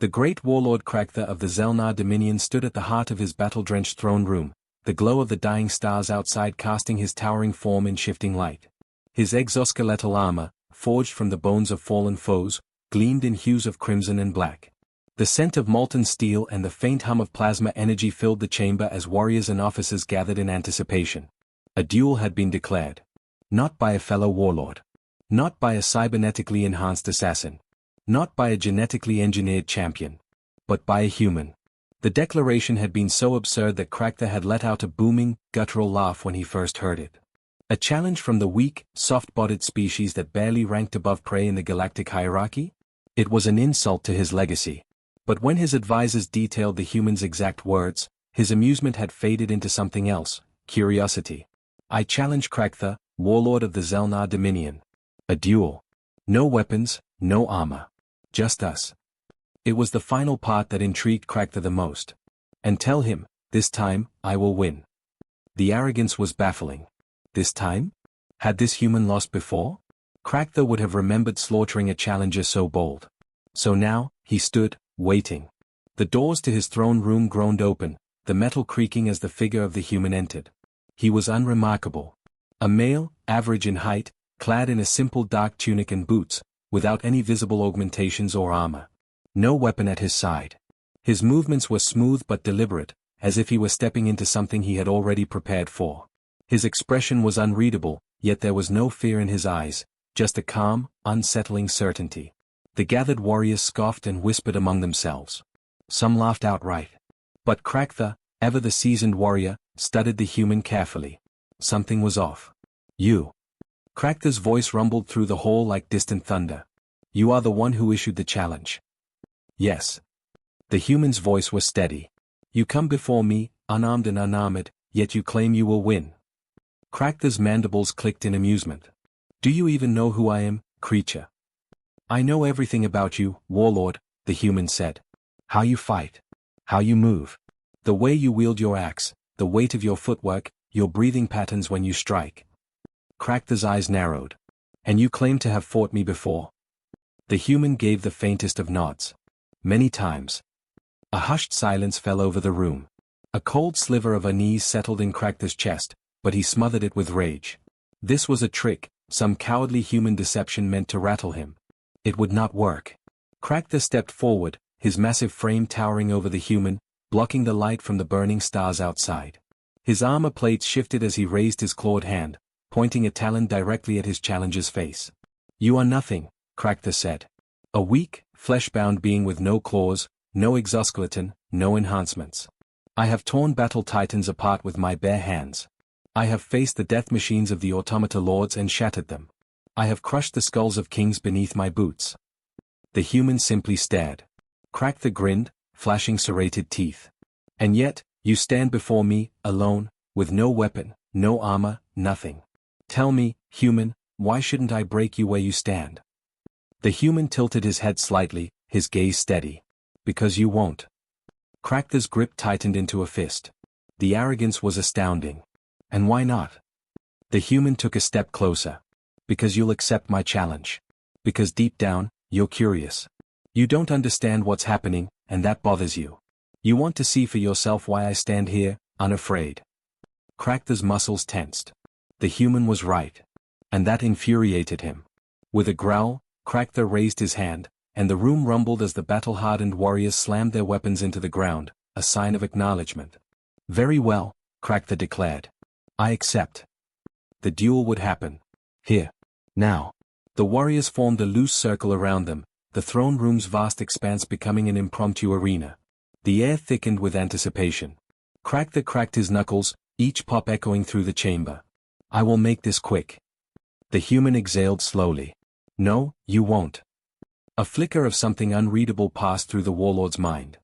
The great warlord Kraktha of the Zelnar Dominion stood at the heart of his battle-drenched throne room, the glow of the dying stars outside casting his towering form in shifting light. His exoskeletal armor, forged from the bones of fallen foes, gleamed in hues of crimson and black. The scent of molten steel and the faint hum of plasma energy filled the chamber as warriors and officers gathered in anticipation. A duel had been declared. Not by a fellow warlord. Not by a cybernetically enhanced assassin. Not by a genetically engineered champion. But by a human. The declaration had been so absurd that Kraktha had let out a booming, guttural laugh when he first heard it. A challenge from the weak, soft-bodied species that barely ranked above prey in the galactic hierarchy? It was an insult to his legacy. But when his advisors detailed the human's exact words, his amusement had faded into something else, curiosity. I challenge Kraktha, warlord of the Zelnar Dominion. A duel. No weapons, no armor. Just us. It was the final part that intrigued Kraktha the most. And tell him, this time, I will win. The arrogance was baffling. This time? Had this human lost before? Kraktha would have remembered slaughtering a challenger so bold. So now, he stood, waiting. The doors to his throne room groaned open, the metal creaking as the figure of the human entered. He was unremarkable. A male, average in height, clad in a simple dark tunic and boots, without any visible augmentations or armor. No weapon at his side. His movements were smooth but deliberate, as if he were stepping into something he had already prepared for. His expression was unreadable, yet there was no fear in his eyes, just a calm, unsettling certainty. The gathered warriors scoffed and whispered among themselves. Some laughed outright. But Kraktha, ever the seasoned warrior, studied the human carefully. Something was off. You. Kraktha's voice rumbled through the hall like distant thunder. You are the one who issued the challenge. Yes. The human's voice was steady. You come before me, unarmed and unarmored, yet you claim you will win. Kraktha's mandibles clicked in amusement. Do you even know who I am, creature? I know everything about you, warlord, the human said. How you fight. How you move. The way you wield your axe, the weight of your footwork, your breathing patterns when you strike. Kraktha's eyes narrowed. And you claim to have fought me before. The human gave the faintest of nods. Many times. A hushed silence fell over the room. A cold sliver of unease settled in Kraktha's chest, but he smothered it with rage. This was a trick, some cowardly human deception meant to rattle him. It would not work. Kraktha stepped forward, his massive frame towering over the human, blocking the light from the burning stars outside. His armor plates shifted as he raised his clawed hand, pointing a talon directly at his challenger's face. You are nothing, Kraktha said. A weak, flesh-bound being with no claws, no exoskeleton, no enhancements. I have torn battle titans apart with my bare hands. I have faced the death machines of the automata lords and shattered them. I have crushed the skulls of kings beneath my boots. The human simply stared. Kraktha grinned, flashing serrated teeth. And yet, you stand before me, alone, with no weapon, no armor, nothing. Tell me, human, why shouldn't I break you where you stand? The human tilted his head slightly, his gaze steady. Because you won't. Kraktha's grip tightened into a fist. The arrogance was astounding. And why not? The human took a step closer. Because you'll accept my challenge. Because deep down, you're curious. You don't understand what's happening, and that bothers you. You want to see for yourself why I stand here, unafraid. Kraktha's muscles tensed. The human was right. And that infuriated him. With a growl, Kraktha raised his hand, and the room rumbled as the battle-hardened warriors slammed their weapons into the ground, a sign of acknowledgement. Very well, Kraktha declared. I accept. The duel would happen. Here. Now. The warriors formed a loose circle around them, the throne room's vast expanse becoming an impromptu arena. The air thickened with anticipation. Kraktha cracked his knuckles, each pop echoing through the chamber. I will make this quick. The human exhaled slowly. No, you won't. A flicker of something unreadable passed through the warlord's mind.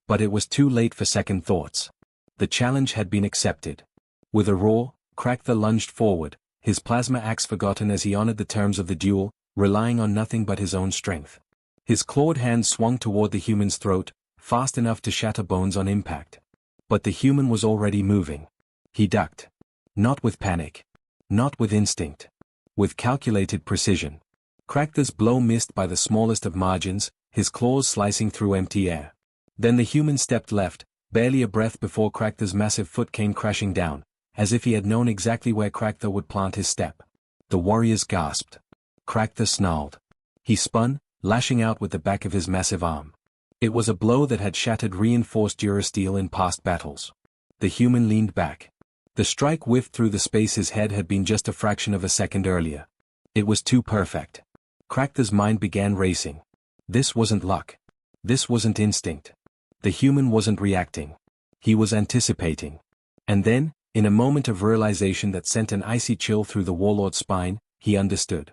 But it was too late for second thoughts. The challenge had been accepted. With a roar, Kraktha lunged forward, his plasma axe forgotten as he honored the terms of the duel, relying on nothing but his own strength. His clawed hand swung toward the human's throat, fast enough to shatter bones on impact. But the human was already moving. He ducked. Not with panic. Not with instinct. With calculated precision. Kraktha's blow missed by the smallest of margins, his claws slicing through empty air. Then the human stepped left, barely a breath before Cracktha's massive foot came crashing down, as if he had known exactly where Cracktha would plant his step. The warriors gasped. Cracktha snarled. He spun, lashing out with the back of his massive arm. It was a blow that had shattered reinforced durasteel in past battles. The human leaned back. The strike whiffed through the space his head had been just a fraction of a second earlier. It was too perfect. Cracktha's mind began racing. This wasn't luck. This wasn't instinct. The human wasn't reacting. He was anticipating. And then, in a moment of realization that sent an icy chill through the warlord's spine, he understood.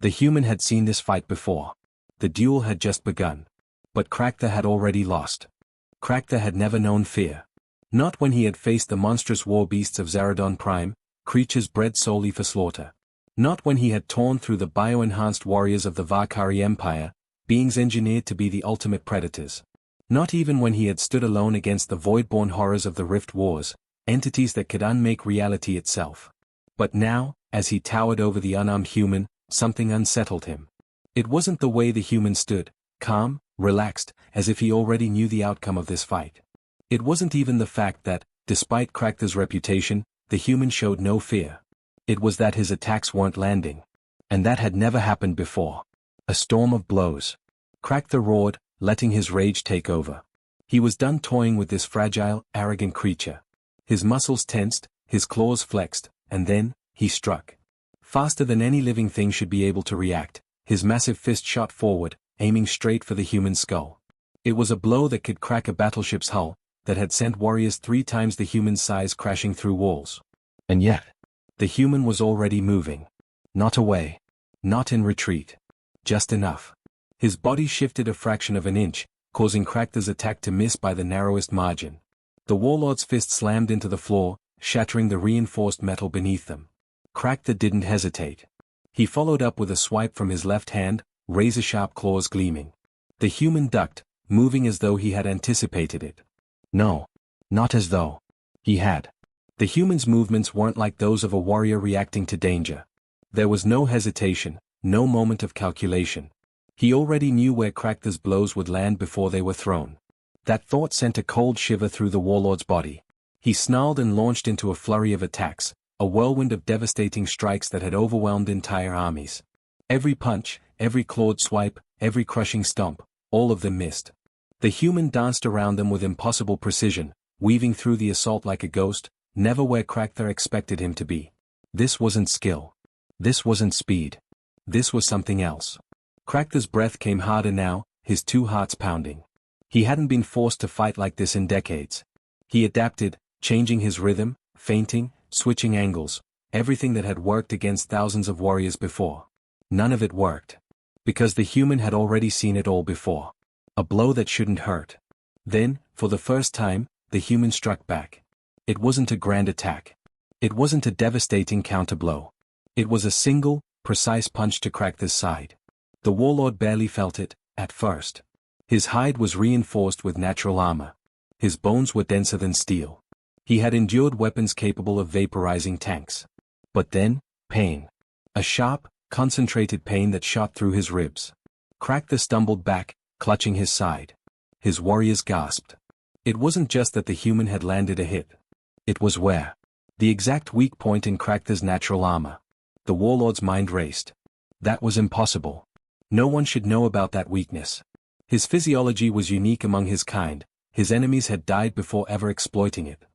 The human had seen this fight before. The duel had just begun. But Cracktha had already lost. Cracktha had never known fear. Not when he had faced the monstrous war beasts of Zaradon Prime, creatures bred solely for slaughter. Not when he had torn through the bio-enhanced warriors of the Varkari Empire, beings engineered to be the ultimate predators. Not even when he had stood alone against the void-born horrors of the Rift Wars, entities that could unmake reality itself. But now, as he towered over the unarmed human, something unsettled him. It wasn't the way the human stood, calm, relaxed, as if he already knew the outcome of this fight. It wasn't even the fact that, despite Cracktha's reputation, the human showed no fear. It was that his attacks weren't landing. And that had never happened before. A storm of blows. Cracktha roared, letting his rage take over. He was done toying with this fragile, arrogant creature. His muscles tensed, his claws flexed, and then, he struck. Faster than any living thing should be able to react, his massive fist shot forward, aiming straight for the human skull. It was a blow that could crack a battleship's hull, that had sent warriors 3 times the human's size crashing through walls. And yet, the human was already moving. Not away. Not in retreat. Just enough. His body shifted a fraction of an inch, causing Cracktha's attack to miss by the narrowest margin. The warlord's fist slammed into the floor, shattering the reinforced metal beneath them. Cracktha didn't hesitate. He followed up with a swipe from his left hand, razor-sharp claws gleaming. The human ducked, moving as though he had anticipated it. No. Not as though. He had. The human's movements weren't like those of a warrior reacting to danger. There was no hesitation, no moment of calculation. He already knew where Cracktha's blows would land before they were thrown. That thought sent a cold shiver through the warlord's body. He snarled and launched into a flurry of attacks, a whirlwind of devastating strikes that had overwhelmed entire armies. Every punch, every clawed swipe, every crushing stomp, all of them missed. The human danced around them with impossible precision, weaving through the assault like a ghost, never where Cracktha expected him to be. This wasn't skill. This wasn't speed. This was something else. Cracktha's breath came harder now, his 2 hearts pounding. He hadn't been forced to fight like this in decades. He adapted, changing his rhythm, feinting, switching angles, everything that had worked against thousands of warriors before. None of it worked. Because the human had already seen it all before. A blow that shouldn't hurt. Then, for the first time, the human struck back. It wasn't a grand attack. It wasn't a devastating counterblow. It was a single, precise punch to Cracktha's side. The warlord barely felt it, at first. His hide was reinforced with natural armor. His bones were denser than steel. He had endured weapons capable of vaporizing tanks. But then, pain. A sharp, concentrated pain that shot through his ribs. Cracktha stumbled back, clutching his side. His warriors gasped. It wasn't just that the human had landed a hit. It was where. The exact weak point in Cracktha's natural armor. The warlord's mind raced. That was impossible. No one should know about that weakness. His physiology was unique among his kind, his enemies had died before ever exploiting it.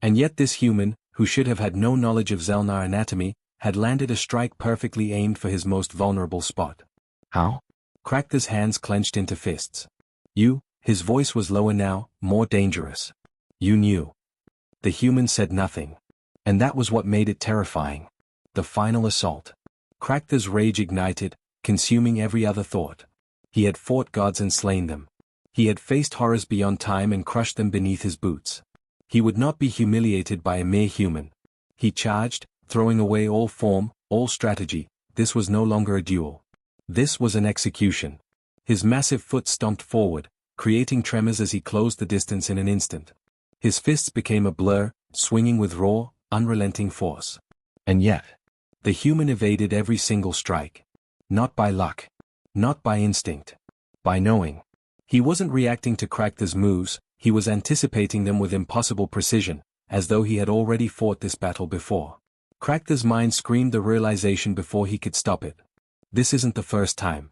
And yet this human, who should have had no knowledge of Zelnar anatomy, had landed a strike perfectly aimed for his most vulnerable spot. How? Cracktha's hands clenched into fists. You, his voice was lower now, more dangerous. You knew. The human said nothing. And that was what made it terrifying. The final assault. Cracktha's rage ignited, consuming every other thought. He had fought gods and slain them. He had faced horrors beyond time and crushed them beneath his boots. He would not be humiliated by a mere human. He charged, throwing away all form, all strategy. This was no longer a duel. This was an execution. His massive foot stomped forward, creating tremors as he closed the distance in an instant. His fists became a blur, swinging with raw, unrelenting force. And yet, the human evaded every single strike. Not by luck. Not by instinct. By knowing. He wasn't reacting to Cracker's moves, he was anticipating them with impossible precision, as though he had already fought this battle before. Cracker's mind screamed the realization before he could stop it. This isn't the first time.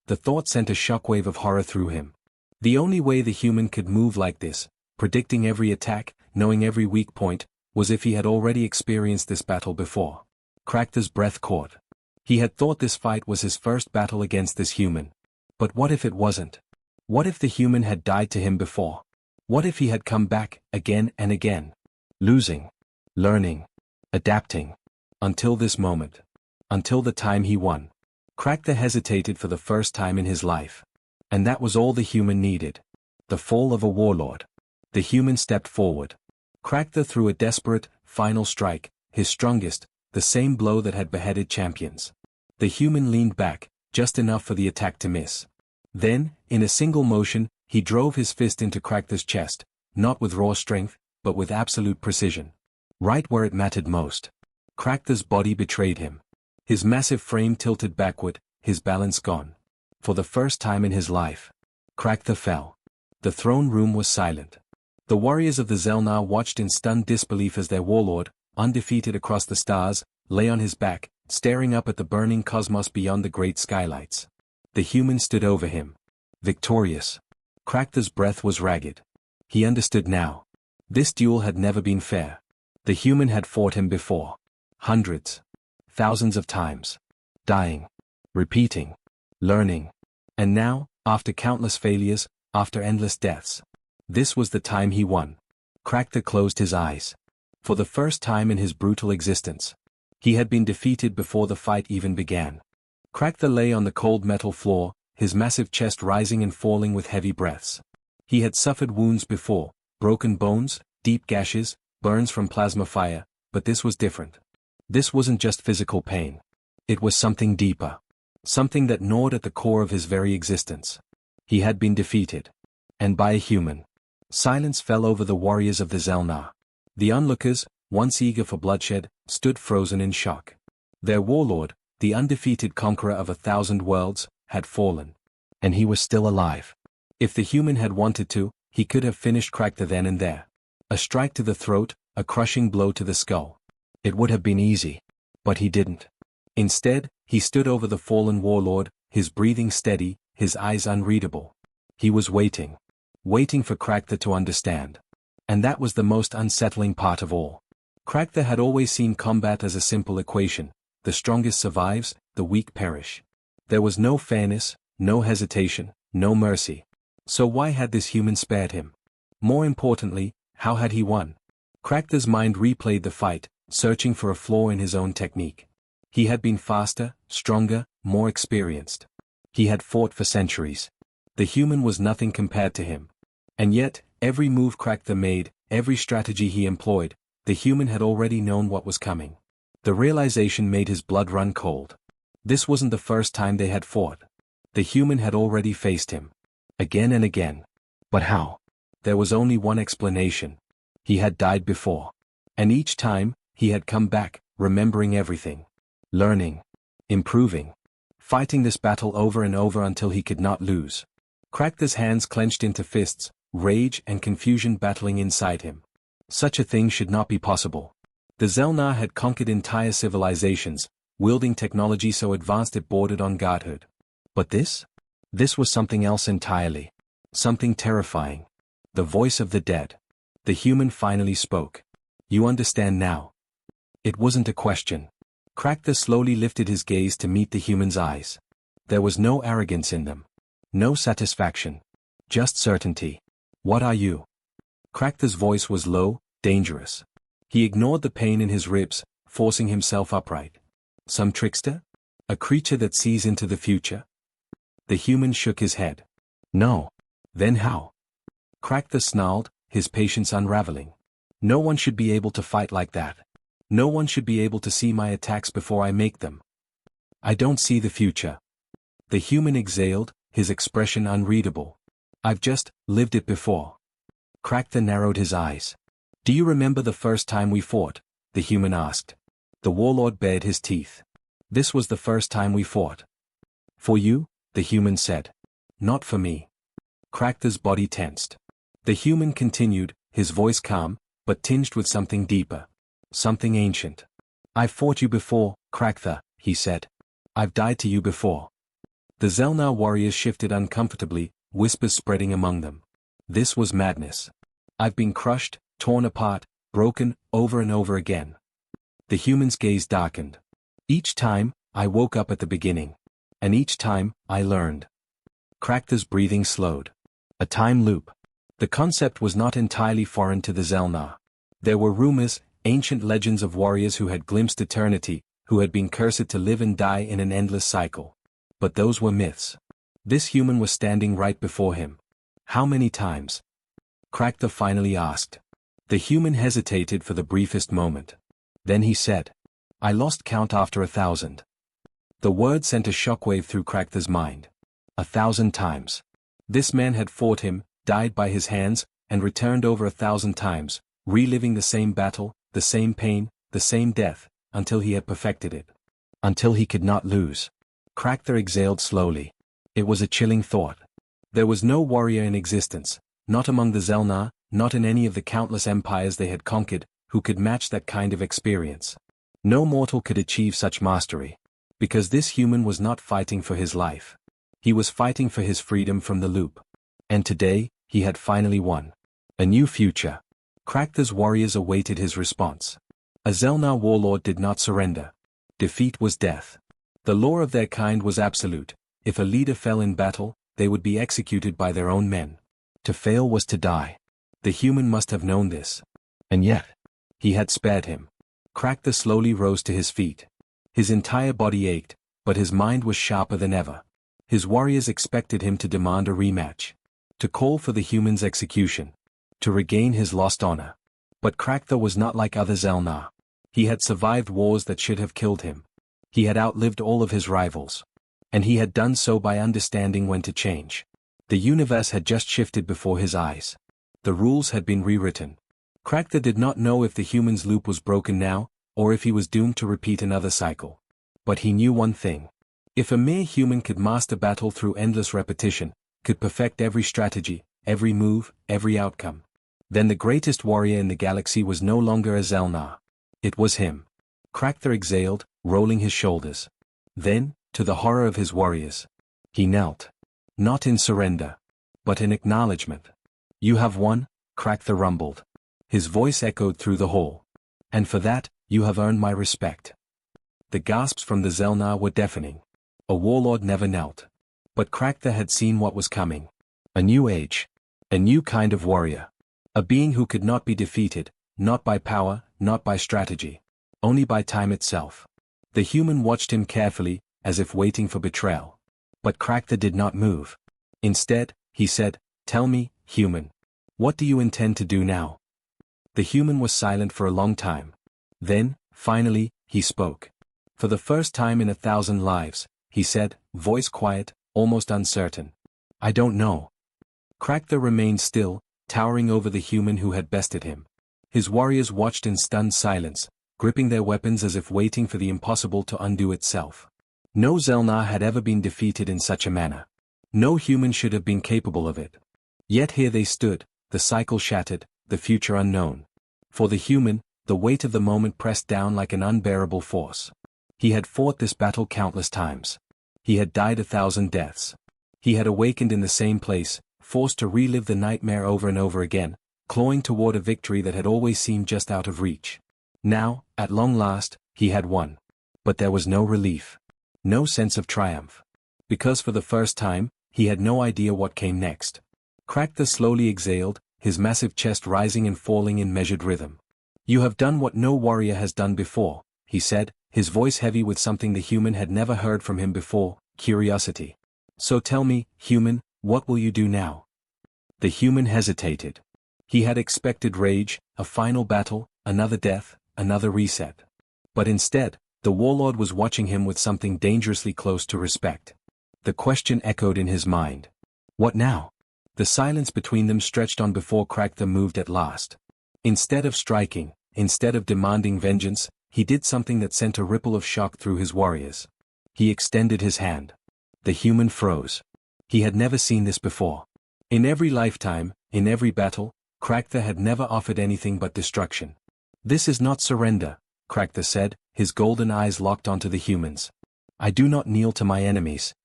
The thought sent a shockwave of horror through him. The only way the human could move like this, predicting every attack, knowing every weak point, was if he had already experienced this battle before. Cracker's breath caught. He had thought this fight was his first battle against this human. But what if it wasn't? What if the human had died to him before? What if he had come back, again and again? Losing. Learning. Adapting. Until this moment. Until the time he won. Cracker hesitated for the first time in his life. And that was all the human needed. The fall of a warlord. The human stepped forward. Cracker threw a desperate, final strike, his strongest, the same blow that had beheaded champions. The human leaned back, just enough for the attack to miss. Then, in a single motion, he drove his fist into Cracker's chest, not with raw strength, but with absolute precision. Right where it mattered most. Cracker's body betrayed him. His massive frame tilted backward, his balance gone. For the first time in his life, Cracker fell. The throne room was silent. The warriors of the Zelnar watched in stunned disbelief as their warlord, undefeated across the stars, lay on his back, staring up at the burning cosmos beyond the great skylights. The human stood over him. Victorious. Cracker's breath was ragged. He understood now. This duel had never been fair. The human had fought him before. Hundreds. Thousands of times. Dying. Repeating. Learning. And now, after countless failures, after endless deaths. This was the time he won. Cracker closed his eyes. For the first time in his brutal existence. He had been defeated before the fight even began. Cracker lay on the cold metal floor, his massive chest rising and falling with heavy breaths. He had suffered wounds before, broken bones, deep gashes, burns from plasma fire, but this was different. This wasn't just physical pain. It was something deeper. Something that gnawed at the core of his very existence. He had been defeated. And by a human. Silence fell over the warriors of the Zelnar. The onlookers, once eager for bloodshed, stood frozen in shock. Their warlord, the undefeated conqueror of 1,000 worlds, had fallen. And he was still alive. If the human had wanted to, he could have finished Cracker then and there. A strike to the throat, a crushing blow to the skull. It would have been easy. But he didn't. Instead, he stood over the fallen warlord, his breathing steady, his eyes unreadable. He was waiting. Waiting for Cracker to understand. And that was the most unsettling part of all. Cracker had always seen combat as a simple equation. The strongest survives, the weak perish. There was no fairness, no hesitation, no mercy. So why had this human spared him? More importantly, how had he won? Cracker's mind replayed the fight, searching for a flaw in his own technique. He had been faster, stronger, more experienced. He had fought for centuries. The human was nothing compared to him. And yet, every move Cracker made, every strategy he employed, the human had already known what was coming. The realization made his blood run cold. This wasn't the first time they had fought. The human had already faced him. Again and again. But how? There was only one explanation. He had died before. And each time, he had come back, remembering everything. Learning. Improving. Fighting this battle over and over until he could not lose. Cracker's hands clenched into fists, rage and confusion battling inside him. Such a thing should not be possible. The Zelnar had conquered entire civilizations, wielding technology so advanced it bordered on godhood. But this? This was something else entirely. Something terrifying. The voice of the dead. The human finally spoke. You understand now. It wasn't a question. Cracker slowly lifted his gaze to meet the human's eyes. There was no arrogance in them. No satisfaction. Just certainty. What are you? Cracker's voice was low, dangerous. He ignored the pain in his ribs, forcing himself upright. Some trickster? A creature that sees into the future? The human shook his head. No. Then how? Cracker snarled, his patience unraveling. No one should be able to fight like that. No one should be able to see my attacks before I make them. I don't see the future. The human exhaled, his expression unreadable. I've just lived it before. Cracker narrowed his eyes. Do you remember the first time we fought? The human asked. The warlord bared his teeth. This was the first time we fought. For you, the human said. Not for me. Cracktha's body tensed. The human continued, his voice calm, but tinged with something deeper. Something ancient. "I've fought you before, Cracktha," he said. "I've died to you before." The Zelnar warriors shifted uncomfortably, whispers spreading among them. This was madness. "I've been crushed, torn apart, broken, over and over again." The human's gaze darkened. "Each time, I woke up at the beginning. And each time, I learned." Cracktha's breathing slowed. A time loop. The concept was not entirely foreign to the Zelnar. There were rumors, ancient legends of warriors who had glimpsed eternity, who had been cursed to live and die in an endless cycle. But those were myths. This human was standing right before him. "How many times?" Cracktha finally asked. The human hesitated for the briefest moment. Then he said, "I lost count after 1,000. The word sent a shockwave through Cracktha's mind. 1,000 times. This man had fought him, died by his hands, and returned over 1,000 times, reliving the same battle, the same pain, the same death, until he had perfected it. Until he could not lose. Cracktha exhaled slowly. It was a chilling thought. There was no warrior in existence, not among the Zelnar, not in any of the countless empires they had conquered, who could match that kind of experience. No mortal could achieve such mastery. Because this human was not fighting for his life. He was fighting for his freedom from the loop. And today, he had finally won. A new future. Cracktha's warriors awaited his response. A Zelnar warlord did not surrender. Defeat was death. The law of their kind was absolute. If a leader fell in battle, they would be executed by their own men. To fail was to die. The human must have known this. And yet, he had spared him. Cracktha slowly rose to his feet. His entire body ached, but his mind was sharper than ever. His warriors expected him to demand a rematch. To call for the human's execution. To regain his lost honor. But Cracktha was not like other Zelnar. He had survived wars that should have killed him. He had outlived all of his rivals. And he had done so by understanding when to change. The universe had just shifted before his eyes. The rules had been rewritten. Cracktha did not know if the human's loop was broken now, or if he was doomed to repeat another cycle. But he knew one thing. If a mere human could master battle through endless repetition, could perfect every strategy, every move, every outcome, then the greatest warrior in the galaxy was no longer a Zelnar. It was him. Cracktha exhaled, rolling his shoulders. Then, to the horror of his warriors, he knelt. Not in surrender, but in acknowledgement. "You have won," Cracktha rumbled. His voice echoed through the hall. "And for that, you have earned my respect." The gasps from the Zelnar were deafening. A warlord never knelt. But Cracktha had seen what was coming. A new age. A new kind of warrior. A being who could not be defeated, not by power, not by strategy. Only by time itself. The human watched him carefully, as if waiting for betrayal. But Cracktha did not move. Instead, he said, "Tell me, human. What do you intend to do now?" The human was silent for a long time. Then, finally, he spoke. For the first time in 1,000 lives, he said, voice quiet, almost uncertain. "I don't know." Cracktha remained still, towering over the human who had bested him. His warriors watched in stunned silence, gripping their weapons as if waiting for the impossible to undo itself. No Zelnar had ever been defeated in such a manner. No human should have been capable of it. Yet here they stood, the cycle shattered, the future unknown. For the human, the weight of the moment pressed down like an unbearable force. He had fought this battle countless times. He had died 1,000 deaths. He had awakened in the same place, forced to relive the nightmare over and over again, clawing toward a victory that had always seemed just out of reach. Now, at long last, he had won. But there was no relief. No sense of triumph. Because for the first time, he had no idea what came next. Cracktha slowly exhaled, his massive chest rising and falling in measured rhythm. "You have done what no warrior has done before," he said, his voice heavy with something the human had never heard from him before, curiosity. "So tell me, human, what will you do now?" The human hesitated. He had expected rage, a final battle, another death, another reset. But instead, the warlord was watching him with something dangerously close to respect. The question echoed in his mind. What now? The silence between them stretched on before Cracktha moved at last. Instead of striking, instead of demanding vengeance, he did something that sent a ripple of shock through his warriors. He extended his hand. The human froze. He had never seen this before. In every lifetime, in every battle, Kragtha had never offered anything but destruction. This is not surrender, Kragtha said, his golden eyes locked onto the humans. I do not kneel to my enemies.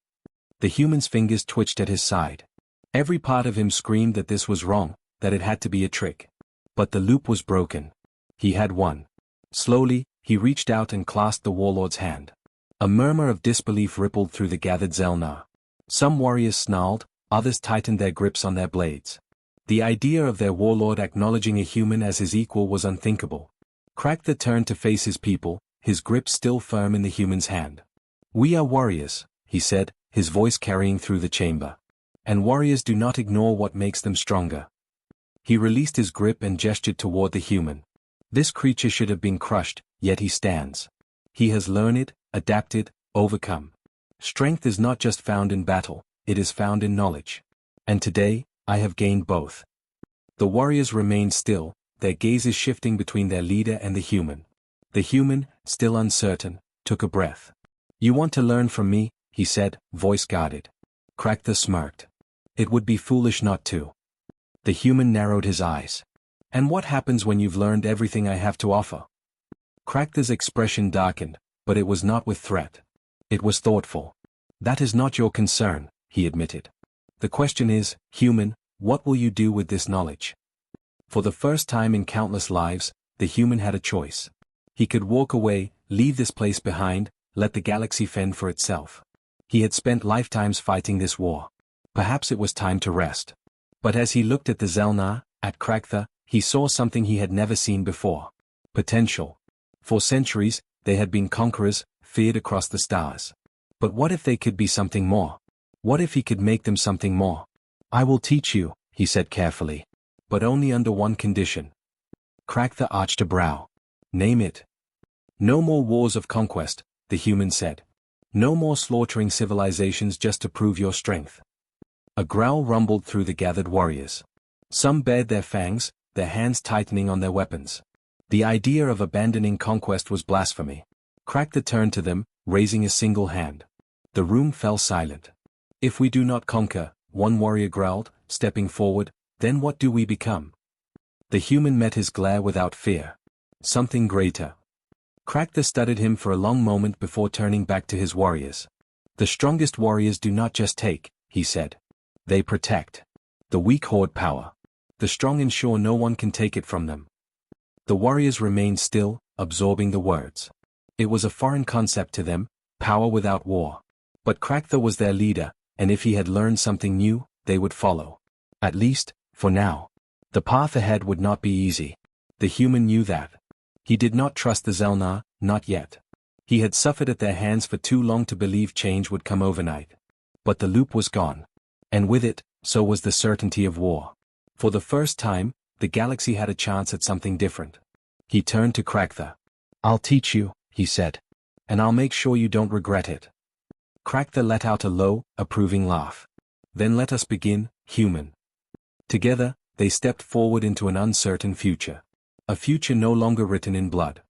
The human's fingers twitched at his side. Every part of him screamed that this was wrong, that it had to be a trick. But the loop was broken. He had won. Slowly, he reached out and clasped the warlord's hand. A murmur of disbelief rippled through the gathered Zelnar. Some warriors snarled, others tightened their grips on their blades. The idea of their warlord acknowledging a human as his equal was unthinkable. Kragtha turned to face his people, his grip still firm in the human's hand. We are warriors, he said, his voice carrying through the chamber. And warriors do not ignore what makes them stronger. He released his grip and gestured toward the human. This creature should have been crushed, yet he stands. He has learned, adapted, overcome. Strength is not just found in battle, it is found in knowledge. And today, I have gained both. The warriors remained still, their gazes shifting between their leader and the human. The human, still uncertain, took a breath. You want to learn from me, he said, voice guarded. Kragtha smirked. It would be foolish not to. The human narrowed his eyes. And what happens when you've learned everything I have to offer? Kragtha's expression darkened, but it was not with threat. It was thoughtful. That is not your concern, he admitted. The question is, human, what will you do with this knowledge? For the first time in countless lives, the human had a choice. He could walk away, leave this place behind, let the galaxy fend for itself. He had spent lifetimes fighting this war. Perhaps it was time to rest. But as he looked at the Zelnar, at Kragtha, he saw something he had never seen before. Potential. For centuries, they had been conquerors, feared across the stars. But what if they could be something more? What if he could make them something more? I will teach you, he said carefully. But only under one condition. Kragtha arched a brow. Name it. No more wars of conquest, the human said. No more slaughtering civilizations just to prove your strength. A growl rumbled through the gathered warriors. Some bared their fangs, their hands tightening on their weapons. The idea of abandoning conquest was blasphemy. Kragtha turned to them, raising a single hand. The room fell silent. If we do not conquer, one warrior growled, stepping forward, then what do we become? The human met his glare without fear. Something greater. Kragtha studied him for a long moment before turning back to his warriors. The strongest warriors do not just take, he said. They protect. The weak hoard power. The strong ensure no one can take it from them. The warriors remained still, absorbing the words. It was a foreign concept to them, power without war. But Kragtha was their leader, and if he had learned something new, they would follow. At least, for now. The path ahead would not be easy. The human knew that. He did not trust the Zelnar, not yet. He had suffered at their hands for too long to believe change would come overnight. But the loop was gone. And with it, so was the certainty of war. For the first time, the galaxy had a chance at something different. He turned to Kragtha. I'll teach you, he said. And I'll make sure you don't regret it. Kragtha let out a low, approving laugh. Then let us begin, human. Together, they stepped forward into an uncertain future. A future no longer written in blood.